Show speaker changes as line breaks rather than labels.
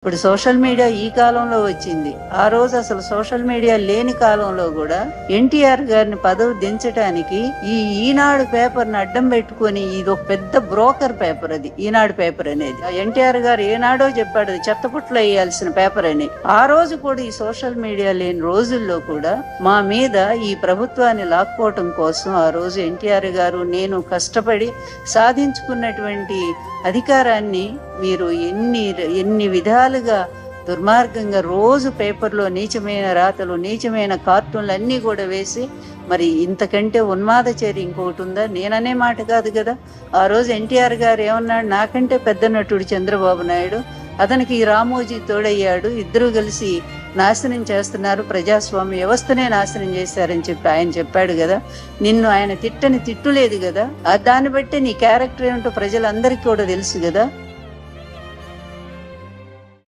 ఇప్పుడు social media ఈ కాలంలో వచ్చింది. ఆ రోజు అసలు సోషల్ మీడియా లేని కాలంలో కూడా ఎన్టీఆర్ గారిని పదవి దించడానికి ఈ ఈనాడు పేపర్ ని అడ్డం పెట్టుకుని, ఇది ఒక పెద్ద బ్రోకర్ పేపర్, అది ఈనాడు పేపర్ అనేది. ఎన్టీఆర్ గారు ఏనాడో చెప్పాడు అది చెత్తపుట్లో వేయాల్సిన పేపర్ అని. ఆ రోజు కూడా ఈ సోషల్ మీడియా లేని రోజుల్లో కూడా మా మీద ఈ ప్రభుత్వాన్ని లాక్కోవటం కోసం ఆ రోజు ఎన్టీఆర్ గారు నేను కష్టపడి సాధించుకున్నటువంటి అధికారాన్ని మీరు ఎన్ని విధాలుగా దుర్మార్గంగా రోజు పేపర్లో నీచమైన రాతలు, నీచమైన కార్టూన్లు అన్నీ కూడా వేసి, మరి ఇంతకంటే ఉన్మాద చర్య ఇంకొకటి ఉందా? నేననే మాట కాదు కదా. ఆ రోజు ఎన్టీఆర్ గారు ఏమన్నాడు, నాకంటే పెద్ద నటుడు చంద్రబాబు నాయుడు, అతనికి ఈ రామోజీ తోడయ్యాడు, ఇద్దరు కలిసి నాశనం చేస్తున్నారు, ప్రజాస్వామ్య వ్యవస్థనే నాశనం చేశారని చెప్పి ఆయన చెప్పాడు కదా. నిన్ను ఆయన తిట్టని తిట్టు లేదు కదా. దాన్ని బట్టి నీ క్యారెక్టర్ ఏమిటో ప్రజలందరికీ కూడా తెలుసు కదా.